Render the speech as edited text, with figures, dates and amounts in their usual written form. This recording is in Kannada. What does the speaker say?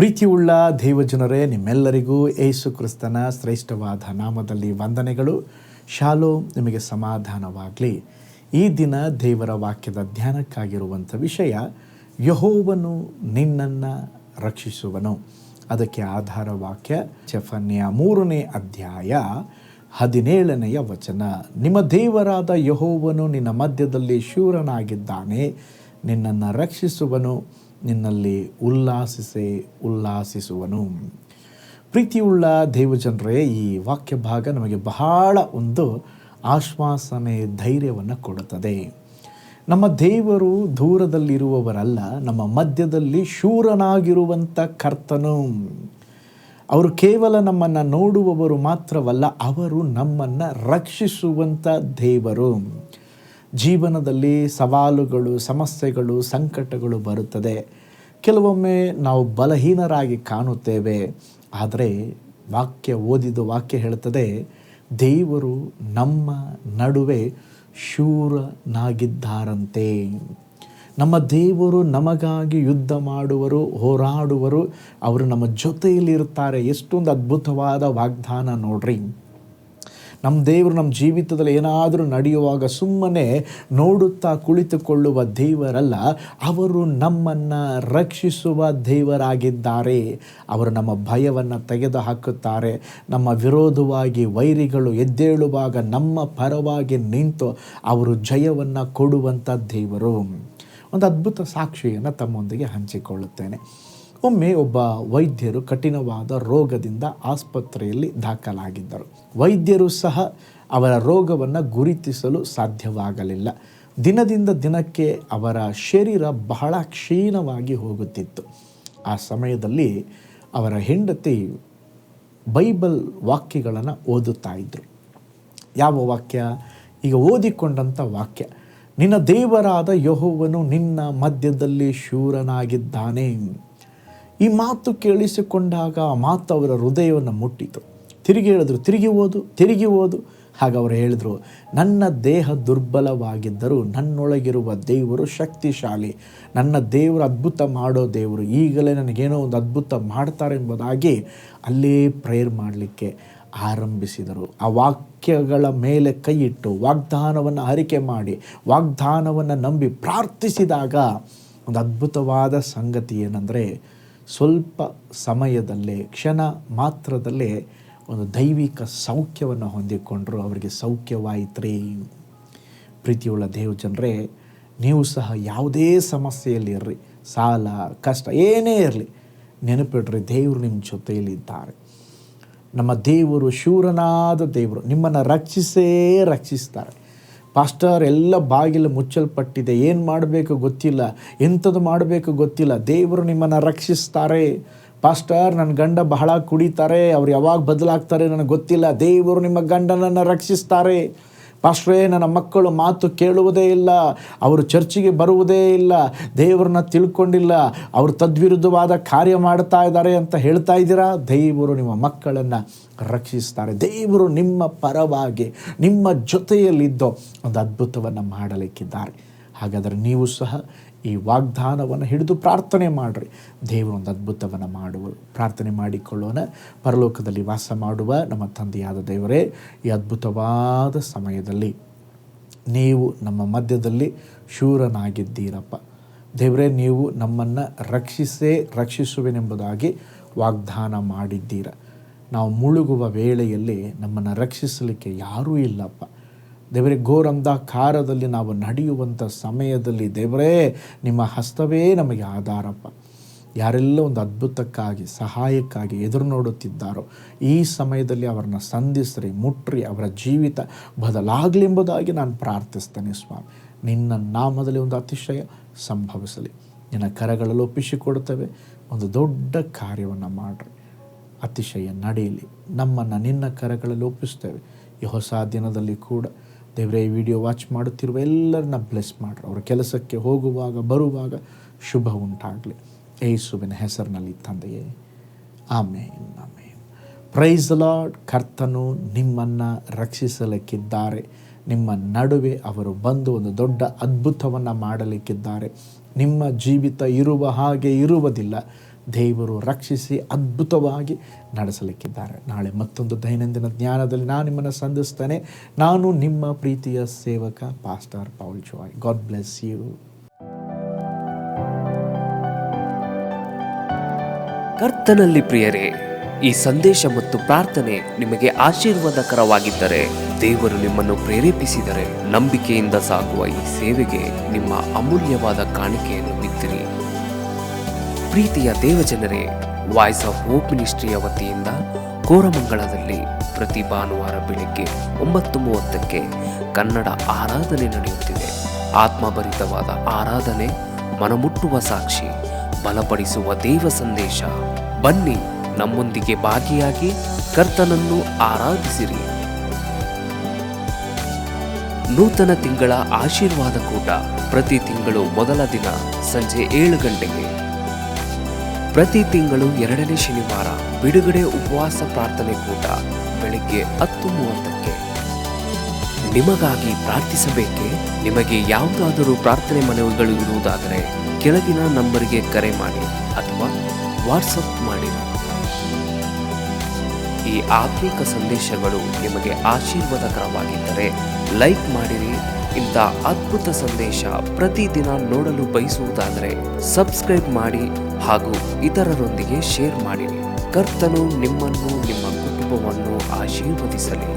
ಪ್ರೀತಿಯುಳ್ಳ ದೇವಜನರೇ, ನಿಮ್ಮೆಲ್ಲರಿಗೂ ಯೇಸು ಕ್ರಿಸ್ತನ ಶ್ರೇಷ್ಠವಾದ ನಾಮದಲ್ಲಿ ವಂದನೆಗಳು. ಶಾಲೋಮ್, ನಿಮಗೆ ಸಮಾಧಾನವಾಗಲಿ. ಈ ದಿನ ದೇವರ ವಾಕ್ಯದ ಧ್ಯಾನಕ್ಕಾಗಿರುವಂಥ ವಿಷಯ, ಯೆಹೋವನು ನಿನ್ನನ್ನು ರಕ್ಷಿಸುವನು. ಅದಕ್ಕೆ ಆಧಾರ ವಾಕ್ಯ ಜೆಫನ್ಯ 3ನೇ ಅಧ್ಯಾಯ 17ನೇ ವಚನ. ನಿಮ್ಮ ದೇವರಾದ ಯೆಹೋವನು ನಿನ್ನ ಮಧ್ಯದಲ್ಲಿ ಶೂರನಾಗಿದ್ದಾನೆ, ನಿನ್ನನ್ನು ರಕ್ಷಿಸುವನು, ನಿನ್ನಲ್ಲಿ ಉಲ್ಲಾಸಿಸುವನು. ಪ್ರೀತಿಯುಳ್ಳ ದೇವಜನರೇ, ಈ ವಾಕ್ಯ ಭಾಗ ನಮಗೆ ಬಹಳ ಒಂದು ಆಶ್ವಾಸನೆ, ಧೈರ್ಯವನ್ನು ಕೊಡುತ್ತದೆ. ನಮ್ಮ ದೇವರು ದೂರದಲ್ಲಿರುವವರಲ್ಲ, ನಮ್ಮ ಮಧ್ಯದಲ್ಲಿ ಶೂರನಾಗಿರುವಂಥ ಕರ್ತನು. ಅವರು ಕೇವಲ ನಮ್ಮನ್ನು ನೋಡುವವರು ಮಾತ್ರವಲ್ಲ, ಅವರು ನಮ್ಮನ್ನು ರಕ್ಷಿಸುವಂಥ ದೇವರು. ಜೀವನದಲ್ಲಿ ಸವಾಲುಗಳು, ಸಮಸ್ಯೆಗಳು, ಸಂಕಟಗಳು ಬರುತ್ತದೆ. ಕೆಲವೊಮ್ಮೆ ನಾವು ಬಲಹೀನರಾಗಿ ಕಾಣುತ್ತೇವೆ. ಆದರೆ ವಾಕ್ಯ ಹೇಳುತ್ತದೆ, ದೇವರು ನಮ್ಮ ನಡುವೆ ಶೂರನಾಗಿದ್ದಾರಂತೆ. ನಮ್ಮ ದೇವರು ನಮಗಾಗಿ ಯುದ್ಧ ಮಾಡುವರು, ಹೋರಾಡುವರು, ಅವರು ನಮ್ಮ ಜೊತೆಯಲ್ಲಿರ್ತಾರೆ. ಎಷ್ಟೊಂದು ಅದ್ಭುತವಾದ ವಾಗ್ದಾನ ನೋಡ್ರಿ. ನಮ್ಮ ದೇವರು ನಮ್ಮ ಜೀವಿತದಲ್ಲಿ ಏನಾದರೂ ನಡೆಯುವಾಗ ಸುಮ್ಮನೆ ನೋಡುತ್ತಾ ಕುಳಿತುಕೊಳ್ಳುವ ದೇವರಲ್ಲ, ಅವರು ನಮ್ಮನ್ನು ರಕ್ಷಿಸುವ ದೇವರಾಗಿದ್ದಾರೆ. ಅವರು ನಮ್ಮ ಭಯವನ್ನು ತೆಗೆದು ಹಾಕುತ್ತಾರೆ. ನಮ್ಮ ವಿರೋಧವಾಗಿ ವೈರಿಗಳು ಎದ್ದೇಳುವಾಗ ನಮ್ಮ ಪರವಾಗಿ ನಿಂತು ಅವರು ಜಯವನ್ನು ಕೊಡುವಂಥ ದೇವರು. ಒಂದು ಅದ್ಭುತ ಸಾಕ್ಷಿಯನ್ನು ತಮ್ಮೊಂದಿಗೆ ಹಂಚಿಕೊಳ್ಳುತ್ತೇನೆ. ಒಮ್ಮೆ ಒಬ್ಬ ವೈದ್ಯರು ಕಠಿಣವಾದ ರೋಗದಿಂದ ಆಸ್ಪತ್ರೆಯಲ್ಲಿ ದಾಖಲಾಗಿದ್ದರು. ವೈದ್ಯರು ಸಹ ಅವರ ರೋಗವನ್ನು ಗುರುತಿಸಲು ಸಾಧ್ಯವಾಗಲಿಲ್ಲ. ದಿನದಿಂದ ದಿನಕ್ಕೆ ಅವರ ಶರೀರ ಬಹಳ ಕ್ಷೀಣವಾಗಿ ಹೋಗುತ್ತಿತ್ತು. ಆ ಸಮಯದಲ್ಲಿ ಅವರ ಹೆಂಡತಿ ಬೈಬಲ್ ವಾಕ್ಯಗಳನ್ನು ಓದುತ್ತಾ ಇದ್ದರು. ಯಾವ ವಾಕ್ಯ? ಈಗ ಓದಿಕೊಂಡಂಥ ವಾಕ್ಯ, ನಿನ್ನ ದೇವರಾದ ಯೆಹೋವನು ನಿನ್ನ ಮಧ್ಯದಲ್ಲಿ ಶೂರನಾಗಿದ್ದಾನೆ. ಈ ಮಾತು ಕೇಳಿಸಿಕೊಂಡಾಗ ಆ ಮಾತು ಅವರ ಹೃದಯವನ್ನು ಮುಟ್ಟಿತು. ತಿರುಗಿ ಹೇಳಿದ್ರು, ತಿರುಗಿ ಓದು. ಹಾಗೆ ಅವರು ಹೇಳಿದರು, ನನ್ನ ದೇಹ ದುರ್ಬಲವಾಗಿದ್ದರೂ ನನ್ನೊಳಗಿರುವ ದೇವರು ಶಕ್ತಿಶಾಲಿ. ನನ್ನ ದೇವರು ಅದ್ಭುತ ಮಾಡೋ ದೇವರು. ಈಗಲೇ ನನಗೇನೋ ಒಂದು ಅದ್ಭುತ ಮಾಡ್ತಾರೆ ಎಂಬುದಾಗಿ ಅಲ್ಲೇ ಪ್ರೇಯರ್ ಮಾಡಲಿಕ್ಕೆ ಆರಂಭಿಸಿದರು. ಆ ವಾಕ್ಯಗಳ ಮೇಲೆ ಕೈ ಇಟ್ಟು ವಾಗ್ದಾನವನ್ನು ಅರಿಕೆ ಮಾಡಿ, ವಾಗ್ದಾನವನ್ನು ನಂಬಿ ಪ್ರಾರ್ಥಿಸಿದಾಗ ಒಂದು ಅದ್ಭುತವಾದ ಸಂಗತಿ ಏನಂದರೆ, ಸ್ವಲ್ಪ ಸಮಯದಲ್ಲೇ, ಕ್ಷಣ ಮಾತ್ರದಲ್ಲೇ ಒಂದು ದೈವಿಕ ಸೌಖ್ಯವನ್ನು ಹೊಂದಿಕೊಂಡರು. ಅವರಿಗೆ ಸೌಖ್ಯವಾಯಿತ್ರಿ. ಪ್ರೀತಿಯುಳ್ಳ ದೇವಜನರೇ, ನೀವು ಸಹ ಯಾವುದೇ ಸಮಸ್ಯೆಯಲ್ಲಿ ಇರ್ರಿ, ಸಾಲ, ಕಷ್ಟ ಏನೇ ಇರಲಿ, ನೆನಪಿಡ್ರಿ, ದೇವರು ನಿಮ್ಮ ಜೊತೆಯಲ್ಲಿದ್ದಾರೆ. ನಮ್ಮ ದೇವರು ಶೂರನಾದ ದೇವರು. ನಿಮ್ಮನ್ನು ರಕ್ಷಿಸ್ತಾರೆ. ಪಾಸ್ಟರ್, ಎಲ್ಲ ಬಾಗಿಲು ಮುಚ್ಚಲ್ಪಟ್ಟಿದೆ, ಏನು ಮಾಡಬೇಕು ಗೊತ್ತಿಲ್ಲ, ಎಂಥದ್ದು ಮಾಡಬೇಕು ಗೊತ್ತಿಲ್ಲ. ದೇವರು ನಿಮ್ಮನ್ನು ರಕ್ಷಿಸ್ತಾರೆ. ಪಾಸ್ಟರ್, ನನ್ನ ಗಂಡ ಬಹಳ ಕುಡಿತಾರೆ, ಅವ್ರು ಯಾವಾಗ ಬದಲಾಗ್ತಾರೆ ನನಗೆ ಗೊತ್ತಿಲ್ಲ. ದೇವರು ನಿಮ್ಮ ಗಂಡನನ್ನು ರಕ್ಷಿಸ್ತಾರೆ. ಪಾಸ್ಟ್ರೇ, ನನ್ನ ಮಕ್ಕಳು ಮಾತು ಕೇಳುವುದೇ ಇಲ್ಲ, ಅವರು ಚರ್ಚಿಗೆ ಬರುವುದೇ ಇಲ್ಲ, ದೇವರನ್ನ ತಿಳ್ಕೊಂಡಿಲ್ಲ, ಅವರು ತದ್ವಿರುದ್ಧವಾದ ಕಾರ್ಯ ಮಾಡ್ತಾ ಇದ್ದಾರೆ ಅಂತ ಹೇಳ್ತಾ ಇದ್ದೀರಾ. ದೇವರು ನಿಮ್ಮ ಮಕ್ಕಳನ್ನು ರಕ್ಷಿಸ್ತಾರೆ. ದೇವರು ನಿಮ್ಮ ಪರವಾಗಿ, ನಿಮ್ಮ ಜೊತೆಯಲ್ಲಿದ್ದೋ ಒಂದು ಅದ್ಭುತವನ್ನು ಮಾಡಲಿಕ್ಕಿದ್ದಾರೆ. ಹಾಗಾದರೆ ನೀವು ಸಹ ಈ ವಾಗ್ದಾನವನ್ನು ಹಿಡಿದು ಪ್ರಾರ್ಥನೆ ಮಾಡಿರಿ. ದೇವರು ಒಂದು ಅದ್ಭುತವನ್ನು ಮಾಡುವರು. ಪ್ರಾರ್ಥನೆ ಮಾಡಿಕೊಳ್ಳೋಣ. ಪರಲೋಕದಲ್ಲಿ ವಾಸ ಮಾಡುವ ನಮ್ಮ ತಂದೆಯಾದ ದೇವರೇ, ಈ ಅದ್ಭುತವಾದ ಸಮಯದಲ್ಲಿ ನೀವು ನಮ್ಮ ಮಧ್ಯದಲ್ಲಿ ಶೂರನಾಗಿದ್ದೀರಪ್ಪ. ದೇವರೇ, ನೀವು ನಮ್ಮನ್ನು ರಕ್ಷಿಸುವೆನೆಂಬುದಾಗಿ ವಾಗ್ದಾನ ಮಾಡಿದ್ದೀರ. ನಾವು ಮುಳುಗುವ ವೇಳೆಯಲ್ಲಿ ನಮ್ಮನ್ನು ರಕ್ಷಿಸಲಿಕ್ಕೆ ಯಾರೂ ಇಲ್ಲಪ್ಪ. ದೇವರೇ, ಘೋರಂಧಕಾರದಲ್ಲಿ ನಾವು ನಡೆಯುವಂಥ ಸಮಯದಲ್ಲಿ ದೇವರೇ, ನಿಮ್ಮ ಹಸ್ತವೇ ನಮಗೆ ಆಧಾರಪ್ಪ. ಯಾರೆಲ್ಲ ಒಂದು ಅದ್ಭುತಕ್ಕಾಗಿ, ಸಹಾಯಕ್ಕಾಗಿ ಎದುರು ನೋಡುತ್ತಿದ್ದಾರೋ ಈ ಸಮಯದಲ್ಲಿ ಅವರನ್ನು ಸಂಧಿಸ್ರಿ, ಮುಟ್ರಿ, ಅವರ ಜೀವಿತ ಬದಲಾಗಲಿ ಎಂಬುದಾಗಿ ನಾನು ಪ್ರಾರ್ಥಿಸ್ತೇನೆ ಸ್ವಾಮಿ. ನಿನ್ನ ನಾಮದಲ್ಲಿ ಒಂದು ಅತಿಶಯ ಸಂಭವಿಸಲಿ. ನಿನ್ನ ಕರಗಳಲ್ಲಿ ಒಪ್ಪಿಸಿಕೊಡುತ್ತೇವೆ. ಒಂದು ದೊಡ್ಡ ಕಾರ್ಯವನ್ನು ಮಾಡಿರಿ, ಅತಿಶಯ ನಡೆಯಲಿ. ನಮ್ಮನ್ನು ನಿನ್ನ ಕರಗಳಲ್ಲಿ ಒಪ್ಪಿಸ್ತೇವೆ. ಈ ಹೊಸ ದಿನದಲ್ಲಿ ಕೂಡ ದೇವರೇ, ಈ ವಿಡಿಯೋ ವಾಚ್ ಮಾಡುತ್ತಿರುವ ಎಲ್ಲರನ್ನ ಬ್ಲೆಸ್ ಮಾಡಿರಿ. ಅವರ ಕೆಲಸಕ್ಕೆ ಹೋಗುವಾಗ ಬರುವಾಗ ಶುಭ ಉಂಟಾಗಲಿ. ಯೇಸುವಿನ ಹೆಸರಿನಲ್ಲಿ ತಂದೆಯೇ, ಆಮೇನ್, ಆಮೇನ್. Praise the Lord. ಕರ್ತನು ನಿಮ್ಮನ್ನು ರಕ್ಷಿಸಲಿಕ್ಕಿದ್ದಾರೆ. ನಿಮ್ಮ ನಡುವೆ ಅವರು ಬಂದು ಒಂದು ದೊಡ್ಡ ಅದ್ಭುತವನ್ನು ಮಾಡಲಿಕ್ಕಿದ್ದಾರೆ. ನಿಮ್ಮ ಜೀವಿತ ಇರುವ ಹಾಗೆ ಇರುವುದಿಲ್ಲ. ದೇವರು ರಕ್ಷಿಸಿ ಅದ್ಭುತವಾಗಿ ನಡೆಸಲಿಕ್ಕಿದ್ದಾರೆ. ನಾಳೆ ಮತ್ತೊಂದು ದೈನಂದಿನ ಜ್ಞಾನದಲ್ಲಿ ನಾನು ನಿಮ್ಮನ್ನು ಸಂಧಿಸ್ತೇನೆ. ನಾನು ನಿಮ್ಮ ಪ್ರೀತಿಯ ಸೇವಕ pastor Paul Joy. God bless you. ಕರ್ತನಲ್ಲಿ ಪ್ರಿಯರೇ, ಈ ಸಂದೇಶ ಮತ್ತು ಪ್ರಾರ್ಥನೆ ನಿಮಗೆ ಆಶೀರ್ವಾದಕರವಾಗಿದ್ದರೆ, ದೇವರು ನಿಮ್ಮನ್ನು ಪ್ರೇರೇಪಿಸಿದರೆ, ನಂಬಿಕೆಯಿಂದ ಸಾಗುವ ಈ ಸೇವೆಗೆ ನಿಮ್ಮ ಅಮೂಲ್ಯವಾದ ಕಾಣಿಕೆಯನ್ನು ಬಿತ್ತಿರಿ. ಪ್ರೀತಿಯ ದೇವಜನರೇ, ವಾಯ್ಸ್ ಆಫ್ ಹೋಪ್ ಮಿನಿಸ್ಟ್ರಿಯ ವತಿಯಿಂದ ಕೋರಮಂಗಲದಲ್ಲಿ ಪ್ರತಿ ಭಾನುವಾರ ಬೆಳಿಗ್ಗೆ 9:30ಕ್ಕೆ ಕನ್ನಡ ಆರಾಧನೆ ನಡೆಯುತ್ತಿದೆ. ಆತ್ಮಭರಿತವಾದ ಆರಾಧನೆ, ಮನಮುಟ್ಟುವ ಸಾಕ್ಷಿ, ಬಲಪಡಿಸುವ ದೇವ ಸಂದೇಶ. ಬನ್ನಿ, ನಮ್ಮೊಂದಿಗೆ ಭಾಗಿಯಾಗಿ ಕರ್ತನನ್ನು ಆರಾಧಿಸಿರಿ. ನೂತನ ತಿಂಗಳ ಆಶೀರ್ವಾದ ಕೂಟ ಪ್ರತಿ ತಿಂಗಳು ಮೊದಲ ದಿನ ಸಂಜೆ 7 ಗಂಟೆಗೆ. ಪ್ರತಿ ತಿಂಗಳು 2ನೇ ಶನಿವಾರ ಬಿಡುಗಡೆ ಉಪವಾಸ ಪ್ರಾರ್ಥನೆ ಕೂಟ ಬೆಳಿಗ್ಗೆ 10:30ಕ್ಕೆ. ನಿಮಗಾಗಿ ಪ್ರಾರ್ಥಿಸಬೇಕೆ? ನಿಮಗೆ ಯಾವುದಾದರೂ ಪ್ರಾರ್ಥನೆ ಮನವಿಗಳು ಇರುವುದಾದರೆ ಕೆಳಗಿನ ನಂಬರಿಗೆ ಕರೆ ಮಾಡಿ ಅಥವಾ ವಾಟ್ಸಪ್ ಮಾಡಿರಿ. ಈ ಆತ್ಮಿಕ ಸಂದೇಶಗಳು ನಿಮಗೆ ಆಶೀರ್ವಾದಕರವಾಗಿದ್ದರೆ ಲೈಕ್ ಮಾಡಿರಿ. ಇಂಥ ಅದ್ಭುತ ಸಂದೇಶ ಪ್ರತಿದಿನ ನೋಡಲು ಬಯಸುವುದಾದರೆ ಸಬ್ಸ್ಕ್ರೈಬ್ ಮಾಡಿ ಹಾಗೂ ಇತರರೊಂದಿಗೆ ಶೇರ್ ಮಾಡಿರಿ. ಕರ್ತನು ನಿಮ್ಮನ್ನು, ನಿಮ್ಮ ಕುಟುಂಬವನ್ನು ಆಶೀರ್ವದಿಸಲಿ.